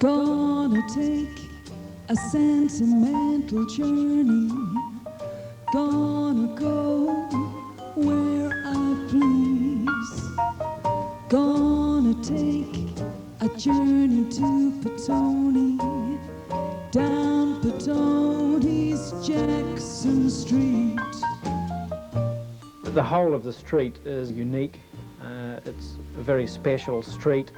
Gonna take a sentimental journey, gonna go where I please, gonna take a journey to Petone, down Petone's Jackson Street. The whole of the street is unique. It's a very special street.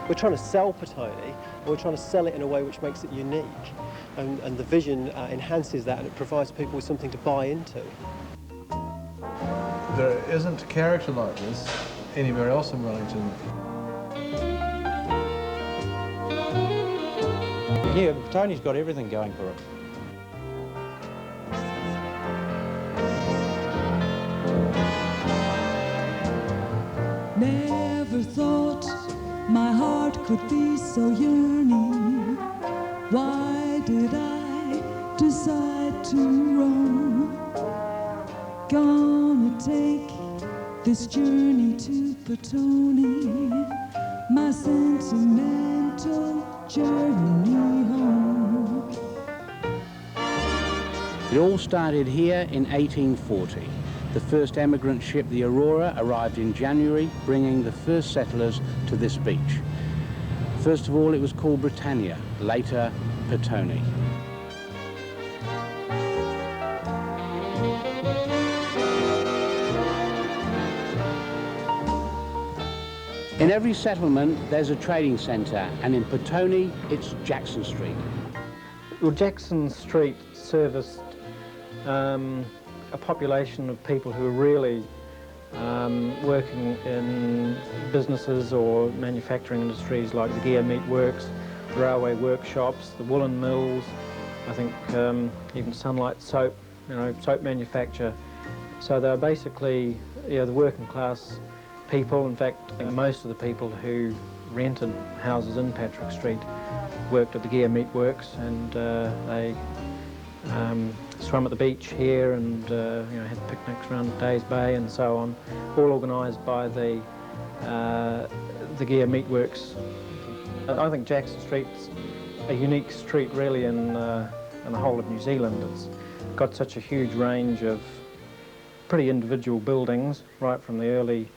We're trying to sell Petone, and we're trying to sell it in a way which makes it unique. And the vision enhances that, and it provides people with something to buy into. There isn't a character like this anywhere else in Wellington. Yeah, Petone's got everything going for it. Never thought my heart could be so yearning. Why did I decide to roam? Gonna take this journey to Petone, my sentimental journey home. It all started here in 1840. The first emigrant ship, the Aurora, arrived in January, bringing the first settlers to this beach. First of all, it was called Britannia, later Petone. In every settlement, there's a trading centre, and in Petone, it's Jackson Street. Well, Jackson Street serviced a population of people who were really working in businesses or manufacturing industries like the gear meat works, the railway workshops, the woolen mills, I think even Sunlight soap, soap manufacture. So they were basically the working class people. In fact, most of the people who rented houses in Patrick Street worked at the gear meat works, and they swam at the beach here and had picnics around Days Bay and so on, all organised by the gear meat works. I think Jackson Street's a unique street really in the whole of New Zealand. It's got such a huge range of pretty individual buildings right from the early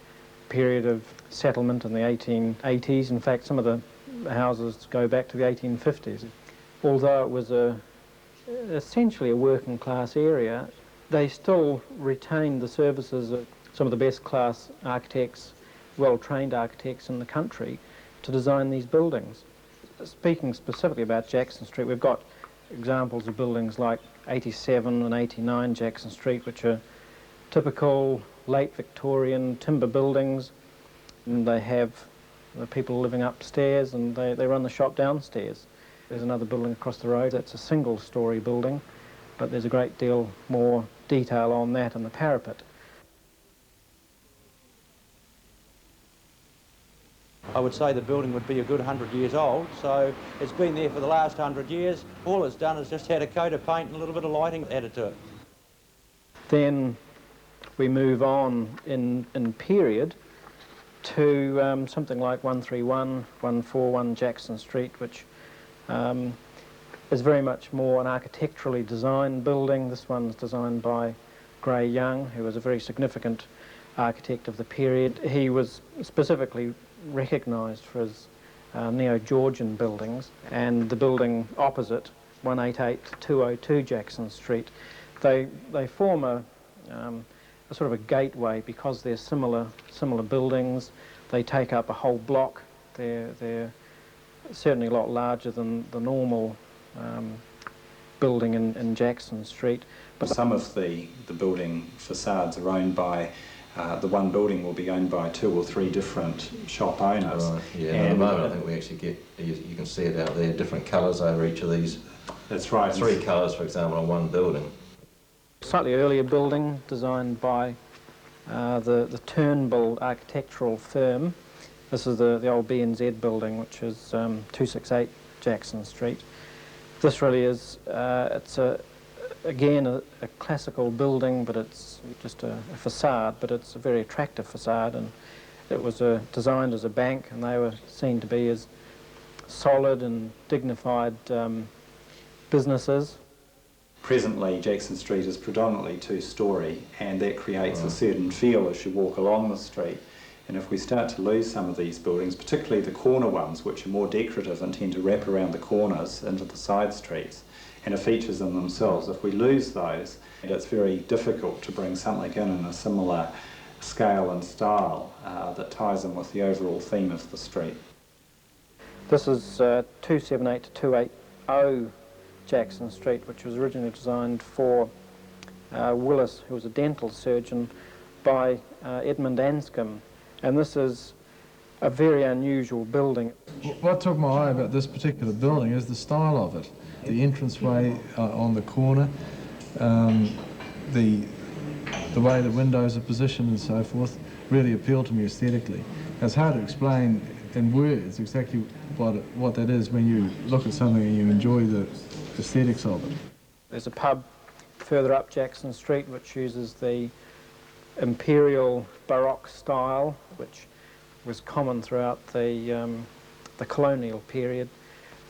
period of settlement in the 1880s. In fact, some of the houses go back to the 1850s. Although it was essentially a working class area, they still retained the services of some of the best class architects, well-trained architects in the country to design these buildings. Speaking specifically about Jackson Street, we've got examples of buildings like 87 and 89 Jackson Street, which are typical late Victorian timber buildings, and they have the people living upstairs and they run the shop downstairs. There's another building across the road that's a single-storey building, but there's a great deal more detail on that in the parapet. I would say the building would be a good 100 years old, so it's been there for the last 100 years. All it's done is just had a coat of paint and a little bit of lighting added to it. Then We move on in period to something like 131, 141 Jackson Street, which is very much more an architecturally designed building. This one's designed by Gray Young, who was a very significant architect of the period. He was specifically recognised for his neo-Georgian buildings, and the building opposite, 188-202 Jackson Street, they form a sort of a gateway because they're similar buildings. They take up a whole block. They're certainly a lot larger than the normal building in Jackson Street. But some of the building facades are owned by, the one building will be owned by 2 or 3 different shop owners. Right, yeah, and at the moment I think we actually get, you can see it out there, different colours over each of these. That's right. 3 colours, for example, on one building. Slightly earlier building designed by the Turnbull architectural firm. This is the old B&Z building, which is 268 Jackson Street. This really is, it's again a classical building, but it's just a facade, but it's a very attractive facade, and it was designed as a bank, and they were seen to be as solid and dignified businesses. Presently, Jackson Street is predominantly two-storey, and that creates a certain feel as you walk along the street. And if we start to lose some of these buildings, particularly the corner ones, which are more decorative and tend to wrap around the corners into the side streets and are features in themselves, if we lose those, it's very difficult to bring something in a similar scale and style that ties in with the overall theme of the street. This is 278 to 280 Jackson Street, which was originally designed for Willis, who was a dental surgeon, by Edmund Anscombe. And this is a very unusual building. What took my eye about this particular building is the style of it. The entranceway on the corner, the way the windows are positioned and so forth really appealed to me aesthetically. It's hard to explain in words exactly what that is when you look at something and you enjoy the aesthetics of it. There's a pub further up Jackson Street which uses the imperial Baroque style, which was common throughout the colonial period.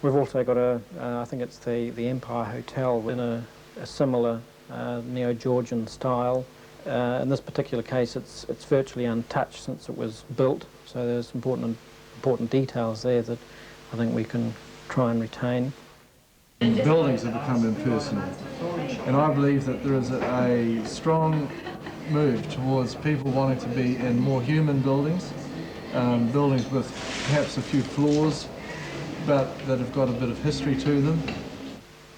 We've also got I think it's the Empire Hotel in a similar Neo-Georgian style. In this particular case, it's virtually untouched since it was built, so there's important details there that I think we can try and retain. Buildings have become impersonal, and I believe that there is a strong move towards people wanting to be in more human buildings, buildings with perhaps a few flaws, but that have got a bit of history to them.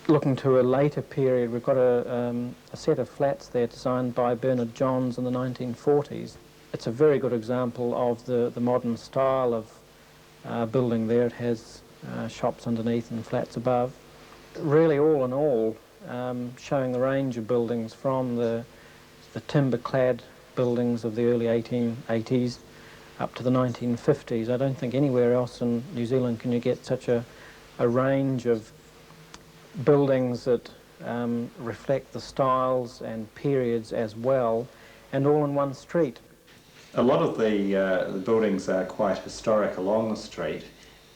Looking to a later period, we've got a set of flats there designed by Bernard Johns in the 1940s. It's a very good example of the modern style of building there. It has shops underneath and flats above. Really, all in all, showing the range of buildings from the timber-clad buildings of the early 1880s up to the 1950s. I don't think anywhere else in New Zealand can you get such a range of buildings that reflect the styles and periods as well, and all in one street. A lot of the buildings are quite historic along the street,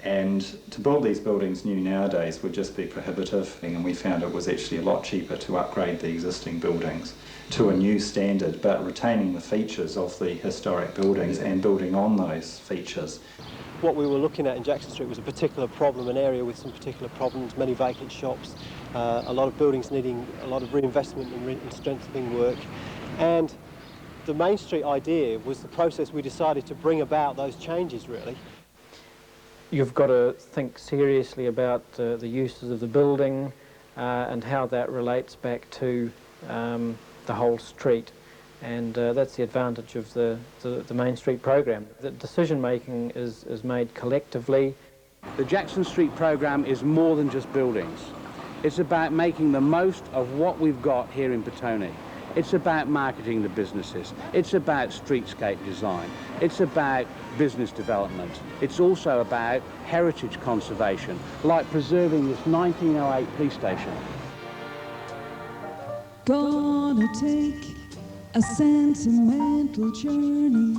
and to build these buildings new nowadays would just be prohibitive, and we found it was actually a lot cheaper to upgrade the existing buildings to a new standard, but retaining the features of the historic buildings and building on those features. What we were looking at in Jackson Street was a particular problem, an area with some particular problems, many vacant shops, a lot of buildings needing a lot of reinvestment and strengthening work. And the Main Street idea was the process we decided to bring about those changes, really. You've got to think seriously about the uses of the building and how that relates back to the whole street. And that's the advantage of the Main Street program. The decision making is made collectively. The Jackson Street program is more than just buildings. It's about making the most of what we've got here in Petone. It's about marketing the businesses. It's about streetscape design. It's about business development. It's also about heritage conservation, like preserving this 1908 police station. Gonna take a sentimental journey,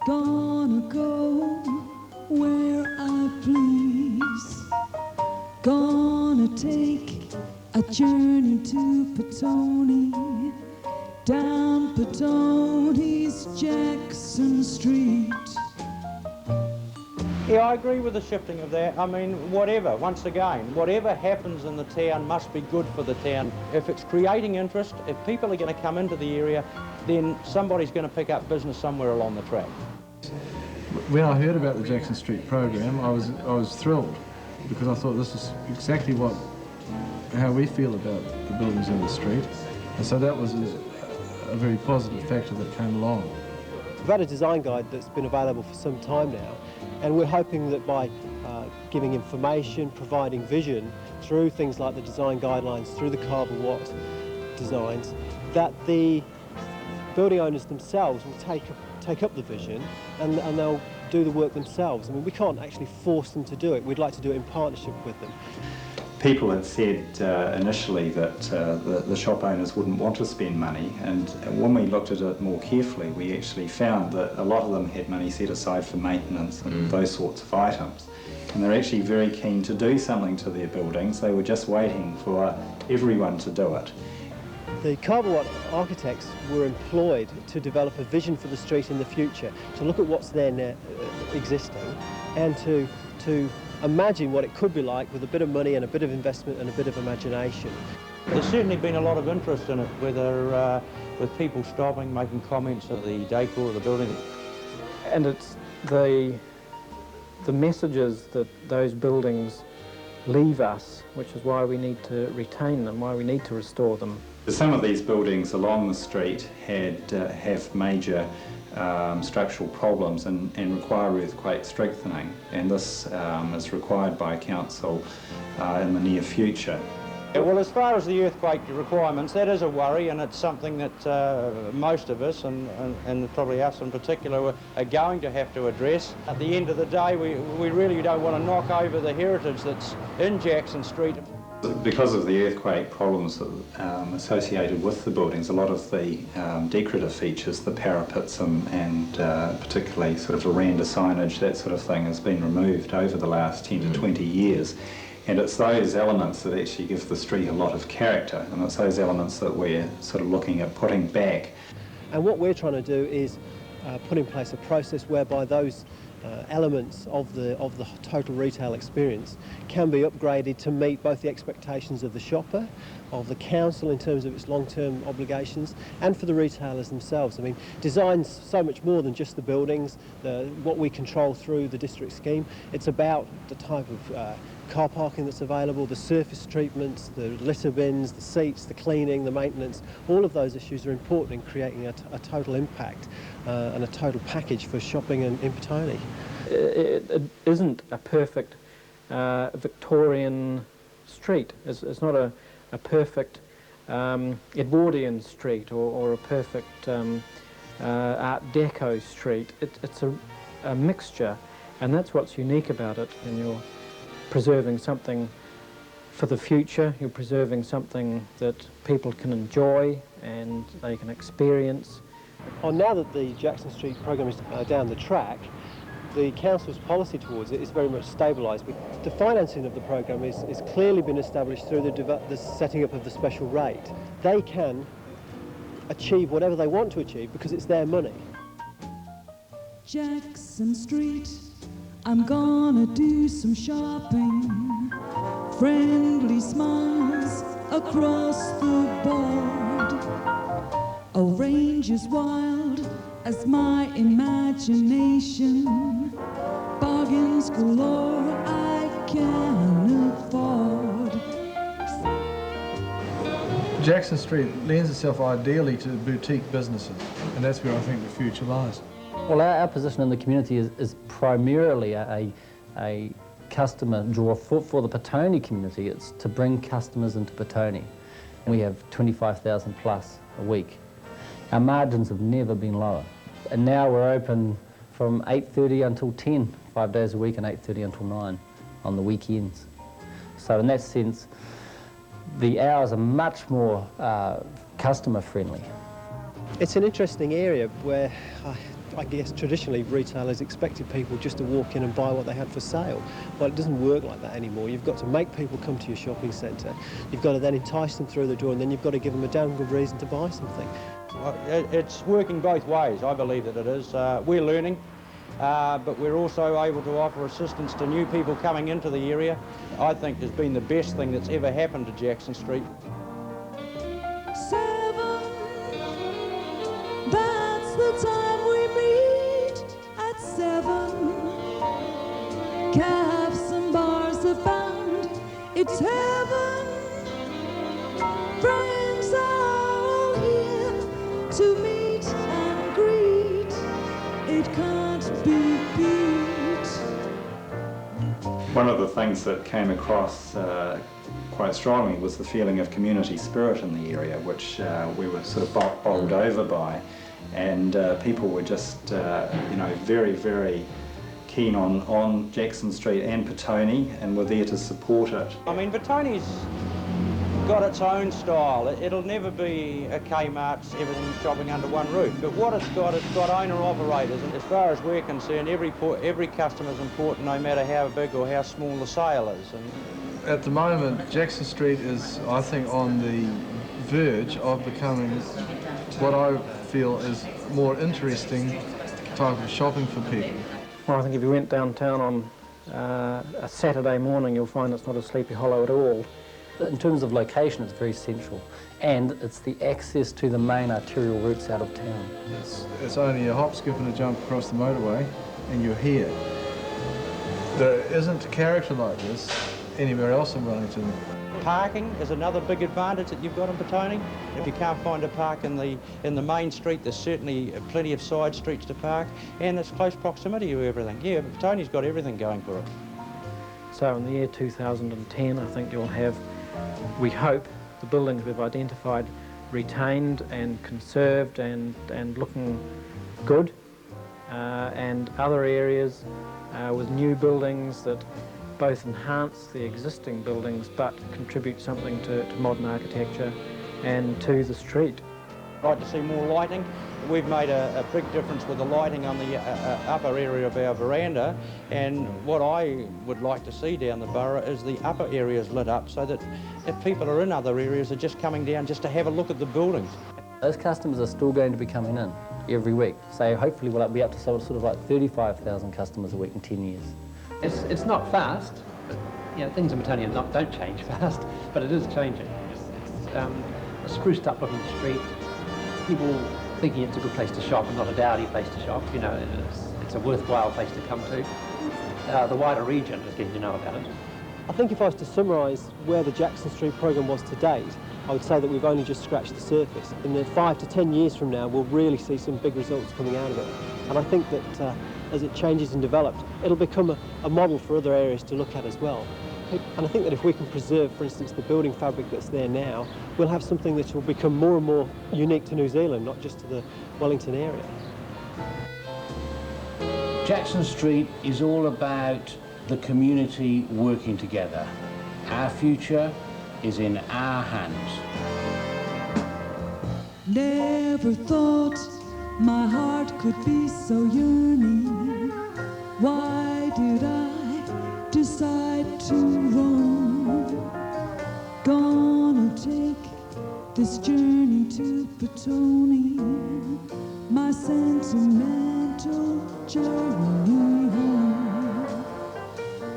gonna go where I please, gonna take a journey to Petone, down Petone's Jackson Street. Yeah, I agree with the shifting of that. I mean, once again, whatever happens in the town must be good for the town. If it's creating interest, if people are going to come into the area, then somebody's going to pick up business somewhere along the track. When I heard about the Jackson Street program, I was thrilled, because I thought this is exactly how we feel about the buildings in the street, and so that was a very positive factor that came along. We've had a design guide that's been available for some time now, and we're hoping that by giving information, providing vision through things like the design guidelines, through the carbon watt designs, that the building owners themselves will take up the vision and they'll do the work themselves. I mean, we can't actually force them to do it. We'd like to do it in partnership with them. People had said initially that the shop owners wouldn't want to spend money, and when we looked at it more carefully, we actually found that a lot of them had money set aside for maintenance and those sorts of items. And they're actually very keen to do something to their buildings. They were just waiting for everyone to do it. The Carver architects were employed to develop a vision for the street in the future, to look at what's there now, existing, and to imagine what it could be like with a bit of money and a bit of investment and a bit of imagination. There's certainly been a lot of interest in it, whether with people stopping, making comments of the decor of the building. And it's the messages that those buildings leave us, which is why we need to retain them, why we need to restore them. Some of these buildings along the street have major structural problems and require earthquake strengthening, and this is required by council in the near future. Well, as far as the earthquake requirements, that is a worry, and it's something that most of us, and probably us in particular, are going to have to address. At the end of the day, we really don't want to knock over the heritage that's in Jackson Street. Because of the earthquake problems associated with the buildings, a lot of the decorative features, the parapets and particularly sort of veranda signage, that sort of thing, has been removed over the last 10 to 20 years. And it's those elements that actually give the street a lot of character, and it's those elements that we're sort of looking at putting back. And what we're trying to do is put in place a process whereby those elements of the total retail experience can be upgraded to meet both the expectations of the shopper, of the council in terms of its long-term obligations, and for the retailers themselves. I mean, design's so much more than just the buildings, what we control through the district scheme. It's about the type of car parking that's available, the surface treatments, the litter bins, the seats, the cleaning, the maintenance. All of those issues are important in creating a total impact and a total package for shopping in Petone. It isn't a perfect Victorian street. It's not a perfect Edwardian street or a perfect Art Deco street. It's a mixture, and that's what's unique about it. And you're preserving something for the future, you're preserving something that people can enjoy and they can experience. Well, now that the Jackson Street programme is down the track, the council's policy towards it is very much stabilised. The financing of the programme is clearly been established through the setting up of the special rate. They can achieve whatever they want to achieve because it's their money. Jackson Street, I'm gonna do some shopping. Friendly smiles across the board. A range as wild as my imagination. Bargains galore I can afford. Jackson Street lends itself ideally to boutique businesses, and that's where I think the future lies. Well, our position in the community is primarily a customer draw for the Petone community. It's to bring customers into Petone. We have 25,000 plus a week. Our margins have never been lower. And now we're open from 8:30 until 10, 5 days a week, and 8:30 until 9 on the weekends. So in that sense, the hours are much more customer friendly. It's an interesting area where I guess traditionally retailers expected people just to walk in and buy what they had for sale. Well, it doesn't work like that anymore. You've got to make people come to your shopping centre. You've got to then entice them through the door, and then you've got to give them a damn good reason to buy something. It's working both ways, I believe that it is. We're learning, but we're also able to offer assistance to new people coming into the area. I think has been the best thing that's ever happened to Jackson Street. 7, that's the time we meet at 7. Calves and bars abound, it's heaven. Friends are all here to meet and greet. It can't be beat. One of the things that came across quite strongly was the feeling of community spirit in the area, which we were sort of bowled over by, and people were just very, very keen on Jackson Street and Petone, and were there to support it. I mean, Petone's got its own style. It'll never be a Kmart's, everything shopping under one roof. But what it's got owner-operators. And as far as we're concerned, every customer's important, no matter how big or how small the sale is. And at the moment, Jackson Street is, I think, on the verge of becoming what I feel is more interesting type of shopping for people. Well, I think if you went downtown on a Saturday morning, you'll find it's not a Sleepy Hollow at all. In terms of location, it's very central, and it's the access to the main arterial routes out of town. It's only a hop, skip and a jump across the motorway and you're here. There isn't a character like this anywhere else in Wellington. parking is another big advantage that you've got in Petone. If you can't find a park in the main street, there's certainly plenty of side streets to park, and it's close proximity to everything. Yeah, Petone's got everything going for it. So in the year 2010, I think you'll have, we hope, the buildings we've identified retained and conserved and looking good, and other areas with new buildings that both enhance the existing buildings but contribute something to modern architecture and to the street. I'd like to see more lighting. We've made a big difference with the lighting on the upper area of our veranda, and what I would like to see down the borough is the upper areas lit up so that if people are in other areas, they're just coming down just to have a look at the buildings. Those customers are still going to be coming in every week, so hopefully we'll be up to sort of like 35,000 customers a week in 10 years. It's not fast, but you know, things in Petone don't change fast, but it is changing. It's a spruced up looking street, people thinking it's a good place to shop and not a dowdy place to shop. You know, it's a worthwhile place to come to. The wider region is getting to know about it. I think if I was to summarise where the Jackson Street programme was to date, I would say that we've only just scratched the surface. In the 5 to 10 years from now, we'll really see some big results coming out of it. And I think that as it changes and develops, it'll become a model for other areas to look at as well. And I think that if we can preserve, for instance, the building fabric that's there now, we'll have something that will become more and more unique to New Zealand, not just to the Wellington area. Jackson Street is all about the community working together. Our future is in our hands. Never thought my heart could be so yearning. Why did I decide to roam? Gonna take this journey to Petone, my sentimental journey home.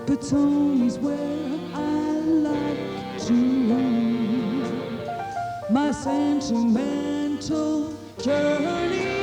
Petone's where I like to roam, my sentimental journey.